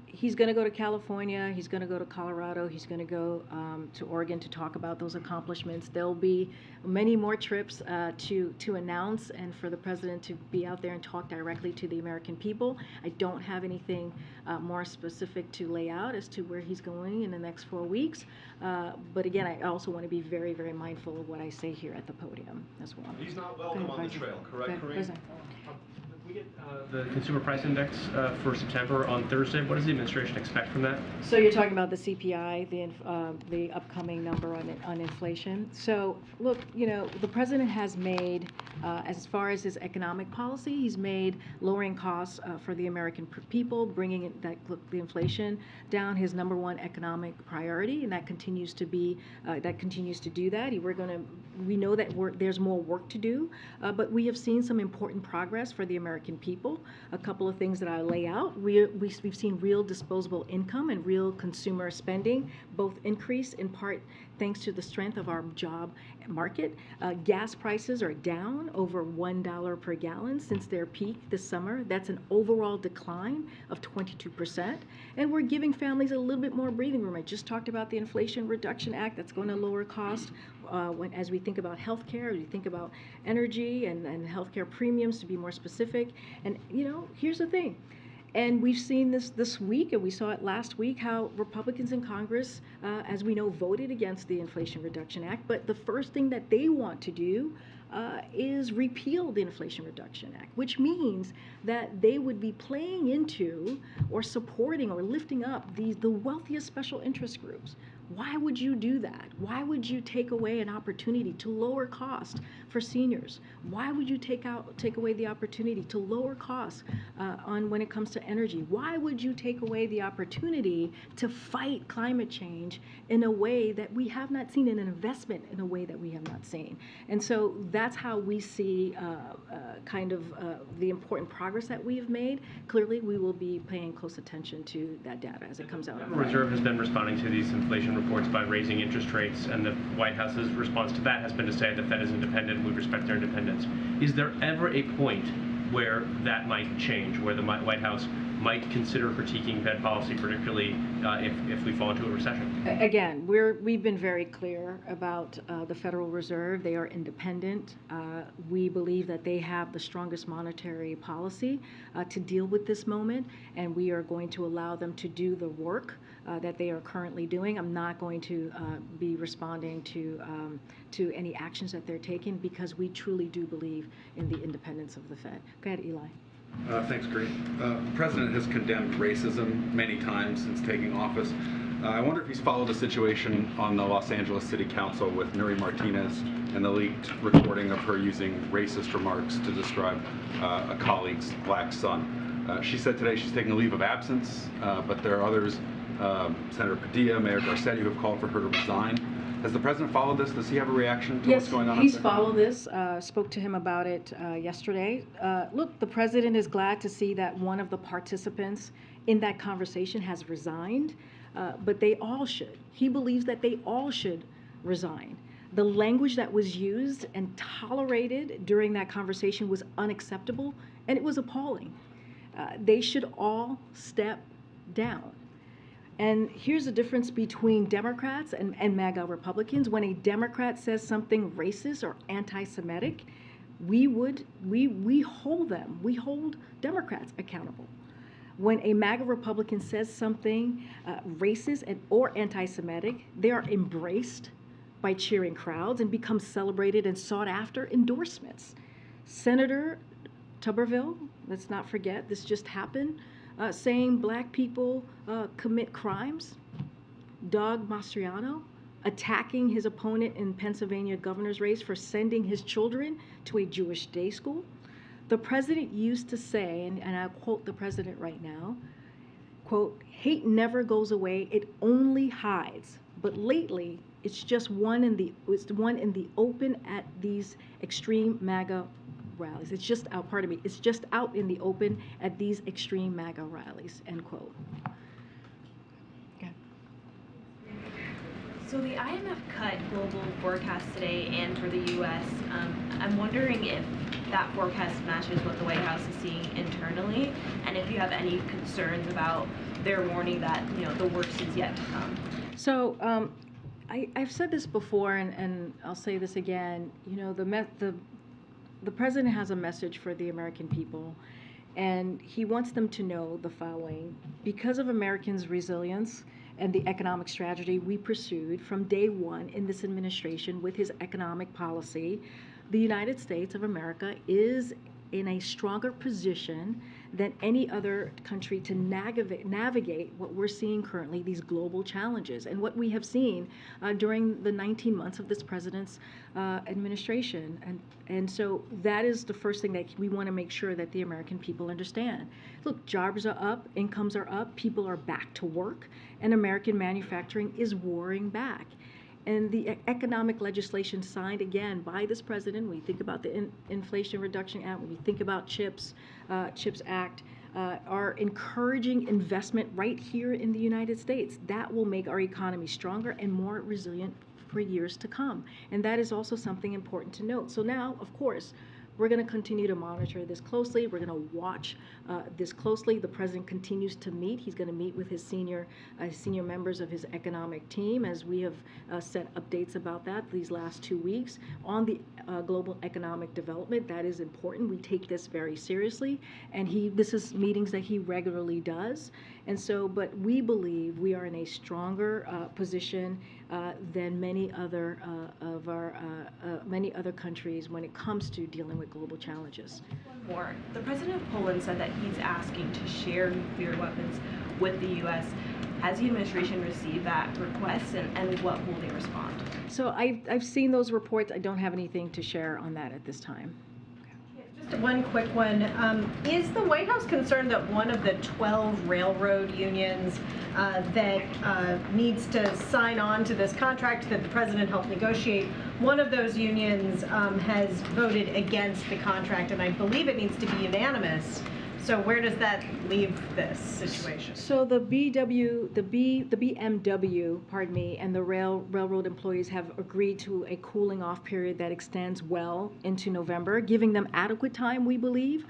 he's going to go to California, he's going to go to Colorado, he's going to go to Oregon to talk about those accomplishments. There'll be many more trips to announce and for the president to be out there and talk directly to the American people. I don't have anything more specific to lay out as to where he's going in the next 4 weeks. But again, I also want to be very, very mindful of what I say here at the podium as well. He's not welcome on the trail, correct, Karine? We get the consumer price index for September on Thursday. What does the administration expect from that? So you're talking about the CPI, the upcoming number on inflation. So look, the president has made, as far as his economic policy, he's made lowering costs for the American people, bringing the inflation down his #1 economic priority, and that continues to be continues to do that. We know that there's more work to do, but we have seen some important progress for the American people. A couple of things that I lay out. We've seen real disposable income and real consumer spending both increase in part thanks to the strength of our job market. Gas prices are down over $1 per gallon since their peak this summer. That's an overall decline of 22%. And we're giving families a little bit more breathing room. I just talked about the Inflation Reduction Act that's going to lower cost as we think about healthcare, as we think about energy and healthcare premiums, to be more specific. And here's the thing. And we've seen this week, and we saw it last week, how Republicans in Congress, as we know, voted against the Inflation Reduction Act. But the first thing that they want to do is repeal the Inflation Reduction Act, which means that they would be playing into or supporting or lifting up the wealthiest special interest groups. Why would you do that? Why would you take away an opportunity to lower cost for seniors? Why would you take away the opportunity to lower costs when it comes to energy? Why would you take away the opportunity to fight climate change in a way that we have not seen, in an investment in a way that we have not seen? And so that's how we see the important progress that we have made. Clearly, we will be paying close attention to that data as it comes out. The Federal Reserve has been responding to these inflation reports by raising interest rates, and the White House's response to that has been to say the Fed is independent, we respect their independence. Is there ever a point where that might change, where the White House might consider critiquing Fed policy, particularly if we fall into a recession? Again, we've been very clear about the Federal Reserve. They are independent. We believe that they have the strongest monetary policy to deal with this moment, and we are going to allow them to do the work that they are currently doing. I'm not going to be responding to any actions that they're taking, because we truly do believe in the independence of the Fed. Go ahead, Eli. Thanks, Karine. The president has condemned racism many times since taking office. I wonder if he's followed the situation on the Los Angeles City Council with Nuri Martinez and the leaked recording of her using racist remarks to describe a colleague's black son. She said today she's taking a leave of absence, but there are others, Senator Padilla, Mayor Garcetti, who have called for her to resign. Has the president followed this? Does he have a reaction to what's going on? Yes, he's followed this. Spoke to him about it yesterday. Look, the president is glad to see that one of the participants in that conversation has resigned, but they all should. He believes that they all should resign. The language that was used and tolerated during that conversation was unacceptable, and it was appalling. They should all step down. And here's the difference between Democrats and MAGA Republicans. When a Democrat says something racist or anti-Semitic, we hold Democrats accountable. When a MAGA Republican says something racist or anti-Semitic, they are embraced by cheering crowds and become celebrated and sought after endorsements. Senator Tuberville, let's not forget, this just happened, saying black people commit crimes. Doug Mastriano attacking his opponent in Pennsylvania governor's race for sending his children to a Jewish day school. The president used to say, and I'll quote the president right now, quote, hate never goes away, it only hides. But lately, it's just one in the open at these extreme MAGA rallies. It's just out, pardon me, it's just out in the open at these extreme MAGA rallies, end quote. So the IMF cut global forecast today and for the U.S. I'm wondering if that forecast matches what the White House is seeing internally, and if you have any concerns about their warning that the worst is yet to come. So I've said this before, and I'll say this again. The president has a message for the American people, and he wants them to know the following: because of Americans' resilience and the economic strategy we pursued from day one in this administration with his economic policy, the United States of America is in a stronger position than any other country to navigate what we're seeing currently, these global challenges, and what we have seen during the 19 months of this president's administration. And so that is the first thing that we want to make sure that the American people understand. Look, jobs are up, incomes are up, people are back to work, and American manufacturing is roaring back. And the economic legislation signed again by this president, when we think about the Inflation Reduction Act, when we think about CHIPS Act, are encouraging investment right here in the United States. That will make our economy stronger and more resilient for years to come. And that is also something important to note. So now, of course, we're going to continue to monitor this closely. We're going to watch this closely. The president continues to meet. He's going to meet with his senior members of his economic team, as we have set updates about that these last 2 weeks on the global economic development. That is important. We take this very seriously, and this is meetings that he regularly does. And so, but we believe we are in a stronger position than many other many other countries when it comes to dealing with global challenges. One more. The president of Poland said that he's asking to share nuclear weapons with the U.S. Has the administration received that request, and what will they respond? So I've seen those reports. I don't have anything to share on that at this time. Just one quick one. Is the White House concerned that one of the 12 railroad unions that needs to sign on to this contract that the president helped negotiate, one of those unions has voted against the contract, and I believe it needs to be unanimous. So where does that leave this situation? So the BMW, pardon me, and the railroad employees have agreed to a cooling off period that extends well into November, giving them adequate time, we believe,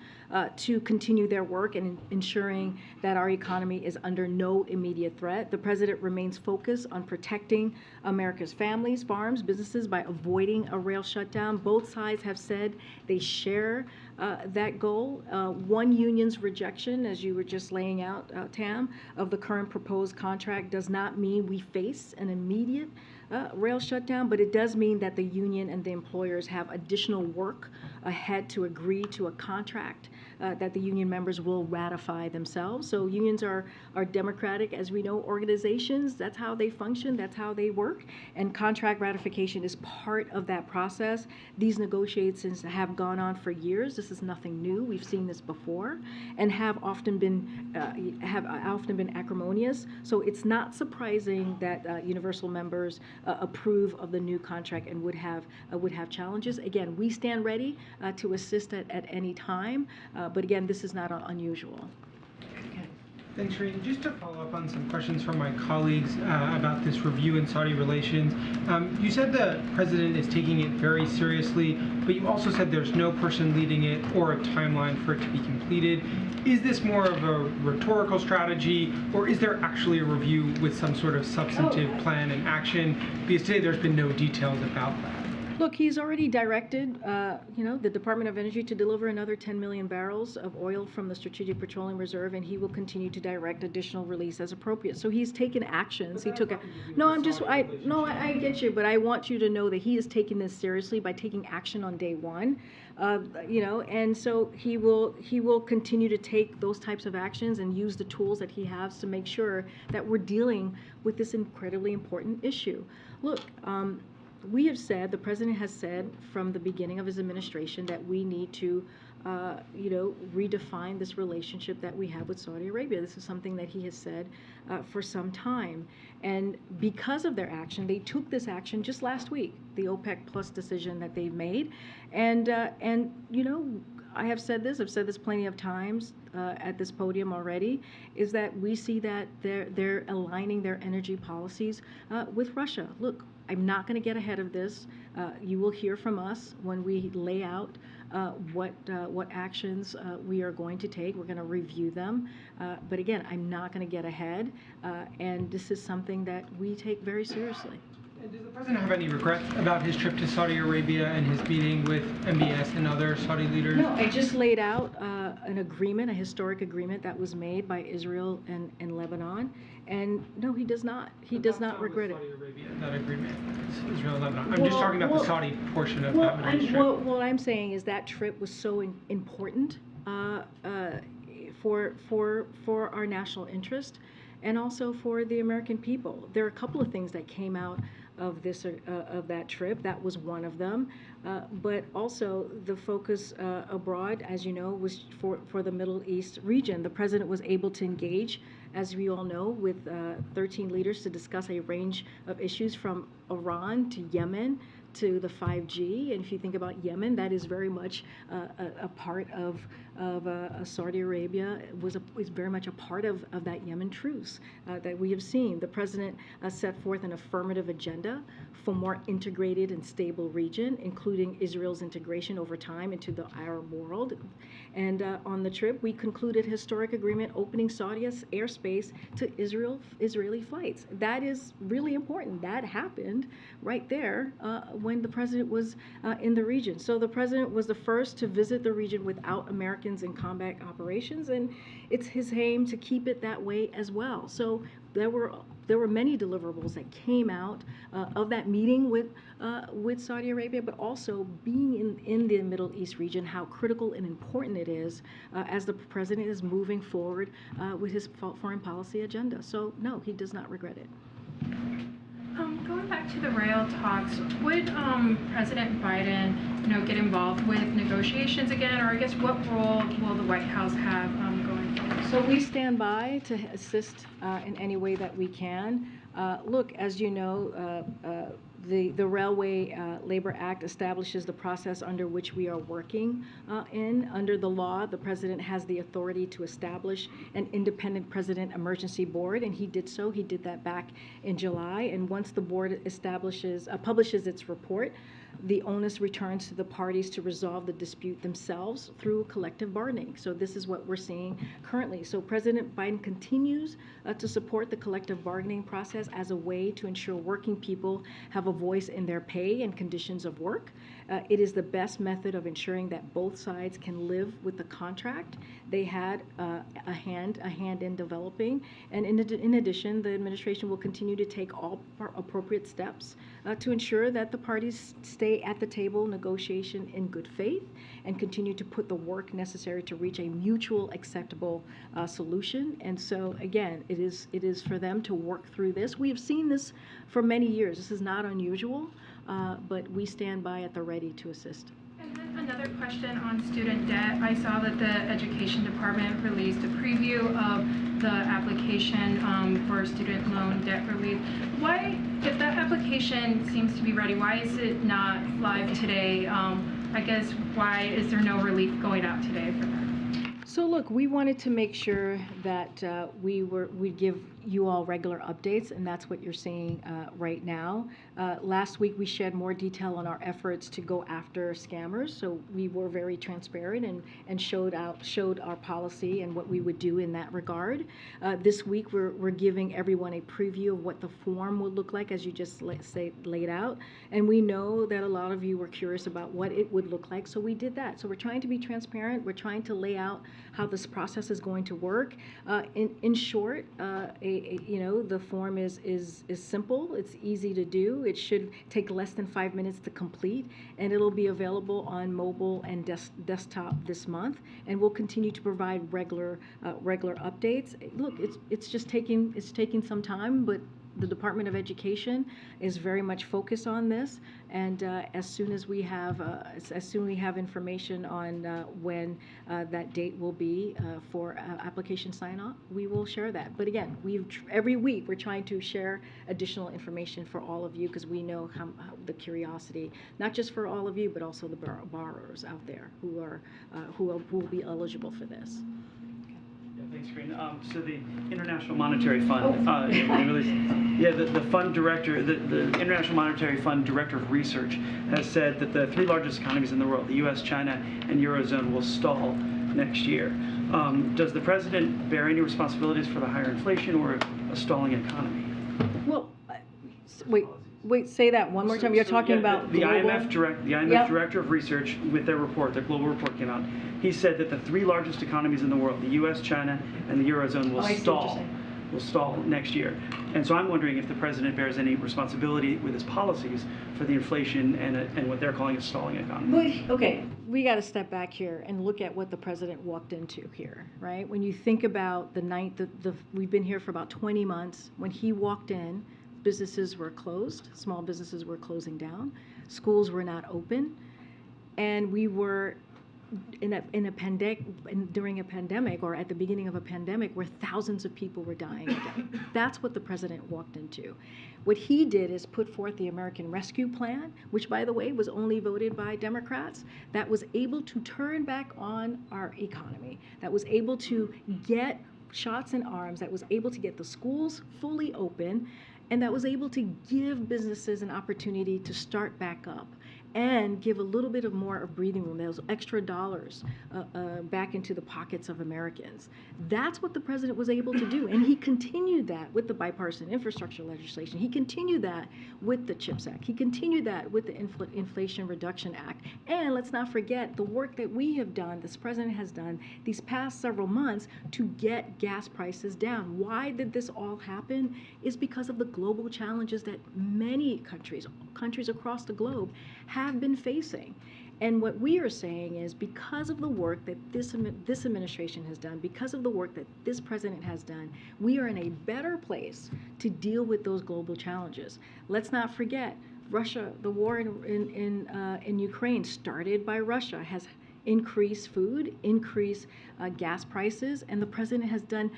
to continue their work and ensuring that our economy is under no immediate threat. The president remains focused on protecting America's families, farms, businesses by avoiding a rail shutdown. Both sides have said they share that goal. One union's rejection, as you were just laying out, Tam, of the current proposed contract does not mean we face an immediate rail shutdown, but it does mean that the union and the employers have additional work ahead to agree to a contract that the union members will ratify themselves. So unions are democratic, as we know, organizations. That's how they function, that's how they work, and contract ratification is part of that process. These negotiations have gone on for years. This is nothing new. We've seen this before, and have often been acrimonious. So it's not surprising that universal members approve of the new contract and would have challenges. Again, we stand ready to assist at any time, but again, this is not unusual. Thanks, Karine. Just to follow up on some questions from my colleagues about this review in Saudi relations. You said the president is taking it very seriously, but you also said there's no person leading it or a timeline for it to be completed. Is this more of a rhetorical strategy, or is there actually a review with some sort of substantive plan and action? Because today there's been no details about that. Look, he's already directed, the Department of Energy to deliver another 10 million barrels of oil from the Strategic Petroleum Reserve, and he will continue to direct additional release as appropriate. So he's taken actions. He took a. No, I get you, but I want you to know that he is taking this seriously by taking action on day one, and so he will continue to take those types of actions and use the tools that he has to make sure that we're dealing with this incredibly important issue. Look. The president has said from the beginning of his administration that we need to redefine this relationship that we have with Saudi Arabia. This is something that he has said for some time. And because of their action, they took this action just last week, the OPEC Plus decision that they've made. And I have said this, I've said this plenty of times at this podium already, is that we see that they're aligning their energy policies with Russia. Look, I'm not going to get ahead of this. You will hear from us when we lay out what actions we are going to take. We're going to review them. But again, I'm not going to get ahead. And this is something that we take very seriously. And does the president have any regrets about his trip to Saudi Arabia and his meeting with MBS and other Saudi leaders? No, I just laid out an agreement, a historic agreement that was made by Israel and Lebanon, and no, he does not. He does not regret it. Saudi Arabia, that agreement, Israel and Lebanon. I'm just talking about the Saudi portion of that Middle East trip. What I'm saying is that trip was so important for our national interest, and also for the American people. There are a couple of things that came out of that trip. That was one of them. But also the focus abroad, as you know, was for the Middle East region. The president was able to engage, as we all know, with 13 leaders to discuss a range of issues from Iran to Yemen to the 5G. And if you think about Yemen, that is very much a part of Saudi Arabia, is very much a part of that Yemen truce that we have seen. The president set forth an affirmative agenda for more integrated and stable region, including Israel's integration over time into the Arab world. And on the trip, we concluded historic agreement opening Saudi's airspace to Israeli flights. That is really important. That happened right there when the president was in the region. So the president was the first to visit the region without Americans in combat operations, and it's his aim to keep it that way as well. So there were many deliverables that came out of that meeting with Saudi Arabia, but also being in the Middle East region, how critical and important it is as the president is moving forward with his foreign policy agenda. So no, he does not regret it. Going back to the rail talks, would President Biden, get involved with negotiations again, or I guess what role will the White House have going forward? So we stand by to assist in any way that we can. Look, as you know, the Railway Labor Act establishes the process under which we are working in. Under the law, the president has the authority to establish an independent president emergency board, and he did so. He did that back in July. And once the board publishes its report, the onus returns to the parties to resolve the dispute themselves through collective bargaining. So this is what we're seeing currently. So President Biden continues to support the collective bargaining process as a way to ensure working people have a voice in their pay and conditions of work. It is the best method of ensuring that both sides can live with the contract they had a hand in developing. And in addition, the administration will continue to take all appropriate steps to ensure that the parties stay at the table negotiation in good faith and continue to put the work necessary to reach a mutual acceptable solution. And so again, it is for them to work through this. We have seen this for many years. This is not unusual, but we stand by at the ready to assist. And then another question on student debt. I saw that the Education Department released a preview of the application for student loan debt relief. Why, if that application seems to be ready, why is it not live today? I guess why is there no relief going out today for that? So look, we wanted to make sure that we give you all regular updates, and that's what you're seeing right now. Last week we shared more detail on our efforts to go after scammers, so we were very transparent and showed our policy and what we would do in that regard. This week we're giving everyone a preview of what the form will look like, as you just laid out, and we know that a lot of you were curious about what it would look like, so we did that. So we're trying to be transparent. We're trying to lay out how this process is going to work. In short, the form is simple. It's easy to do. It should take less than 5 minutes to complete, and it'll be available on mobile and desktop this month. And we'll continue to provide regular updates. Look, it's taking some time, but the Department of Education is very much focused on this, and as soon as we have information on when that date will be for application sign-off, we will share that. But again, every week we're trying to share additional information for all of you because we know how the curiosity, not just for all of you, but also the borrowers out there who will be eligible for this. Thanks, Karine. So the International Monetary Fund, the fund director, the International Monetary Fund Director of Research has said that the three largest economies in the world, the U.S., China, and Eurozone, will stall next year. Does the president bear any responsibilities for the higher inflation or a stalling economy? Well, wait, say that one more time. You're talking about the global? IMF Director of Research, with their report, their global report came out. He said that the three largest economies in the world, the U.S., China, and the Eurozone, will stall next year. And so I'm wondering if the president bears any responsibility with his policies for the inflation and what they're calling a stalling economy. Okay, we got to step back here and look at what the president walked into here, right? When you think about we've been here for about 20 months. When he walked in, businesses were closed, small businesses were closing down, schools were not open, and we were during a pandemic or at the beginning of a pandemic where thousands of people were dying a day. That's what the president walked into. What he did is put forth the American Rescue Plan, which, by the way, was only voted by Democrats, that was able to turn back on our economy, that was able to get shots in arms, that was able to get the schools fully open, and that was able to give businesses an opportunity to start back up and give a little bit of more of breathing room, those extra dollars back into the pockets of Americans. That's what the president was able to do, and he continued that with the bipartisan infrastructure legislation. He continued that with the CHIPS Act. He continued that with the Inflation Reduction Act. And let's not forget the work that we have done, this president has done these past several months to get gas prices down. Why did this all happen? Is because of the global challenges that many countries across the globe have been facing. And what we are saying is because of the work that this administration has done, because of the work that this president has done, we are in a better place to deal with those global challenges. Let's not forget, Russia, the war in Ukraine started by Russia, has increased food, increased gas prices, and the president has done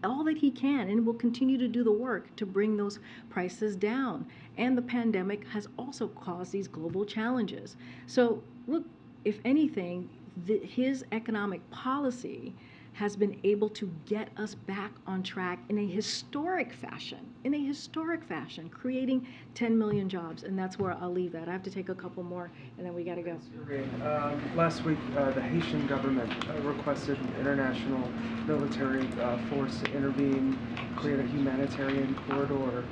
all that he can and will continue to do the work to bring those prices down. And the pandemic has also caused these global challenges. So look, if anything, his economic policy has been able to get us back on track in a historic fashion, creating 10 million jobs. And that's where I'll leave that. I have to take a couple more and then we got to go. Last week, the Haitian government requested an international military force to intervene, create a humanitarian corridor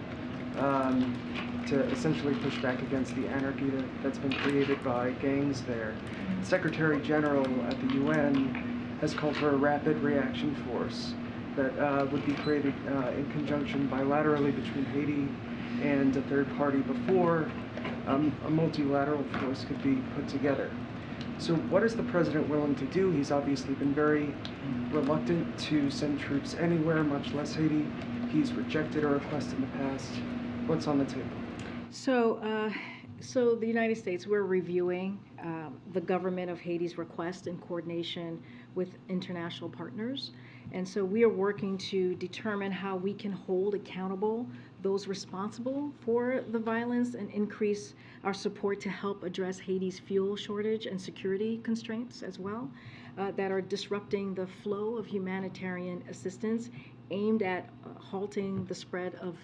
to essentially push back against the anarchy that's been created by gangs there. Secretary General at the UN has called for a rapid reaction force that would be created in conjunction bilaterally between Haiti and a third party before a multilateral force could be put together. So what is the president willing to do? He's obviously been very reluctant to send troops anywhere, much less Haiti. He's rejected a request in the past. What's on the table? So the United States, we're reviewing the government of Haiti's request in coordination with international partners. And so we are working to determine how we can hold accountable those responsible for the violence and increase our support to help address Haiti's fuel shortage and security constraints as well that are disrupting the flow of humanitarian assistance aimed at halting the spread of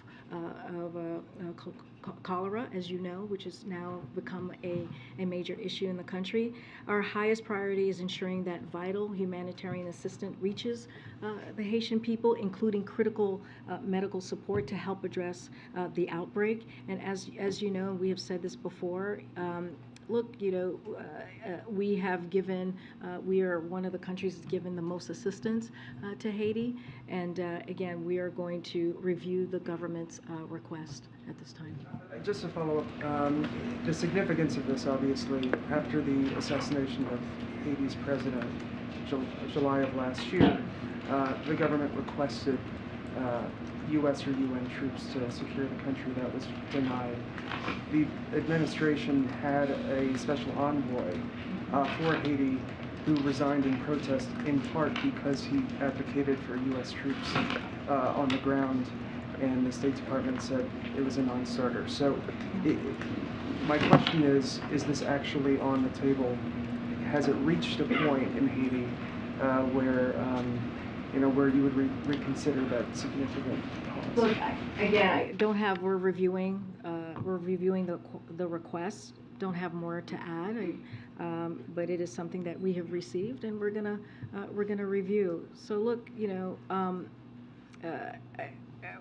cholera, as you know, which has now become a major issue in the country. Our highest priority is ensuring that vital humanitarian assistance reaches the Haitian people, including critical medical support to help address the outbreak. And as you know, we have said this before, look, we have given, we are one of the countries that's given the most assistance to Haiti. And again, we are going to review the government's request at this time. Just to follow up, the significance of this, obviously, after the assassination of Haiti's president, July of last year, the government requested U.S. or UN troops to secure the country. That was denied. The administration had a special envoy for Haiti who resigned in protest, in part because he advocated for U.S. troops on the ground, and the State Department said it was a non-starter. So my question is this actually on the table? Has it reached a point in Haiti where where you would reconsider that significant pause? Look, I don't have. We're reviewing the request. Don't have more to add. But it is something that we have received, and we're gonna review. So look,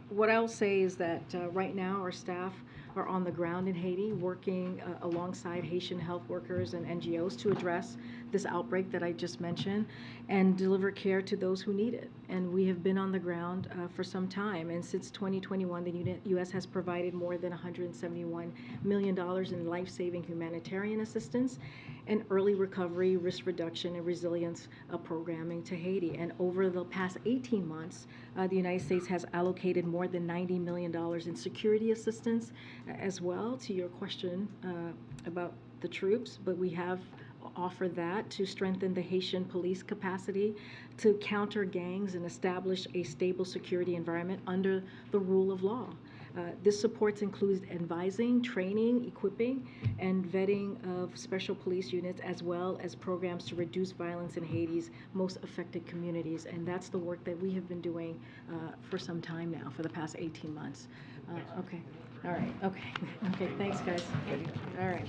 what I'll say is that right now our staff are on the ground in Haiti working alongside Haitian health workers and NGOs to address this outbreak that I just mentioned and deliver care to those who need it. And we have been on the ground for some time. And since 2021, the U.S. has provided more than $171 million in life-saving humanitarian assistance and early recovery, risk reduction, and resilience programming to Haiti. And over the past 18 months, the United States has allocated more than $90 million in security assistance as well, to your question about the troops. But we have offered that to strengthen the Haitian police capacity to counter gangs and establish a stable security environment under the rule of law. This supports includes advising, training, equipping, and vetting of special police units, as well as programs to reduce violence in Haiti's most affected communities. And that's the work that we have been doing for some time now, for the past 18 months. Okay. All right. Okay. Okay. Thanks, guys. All right.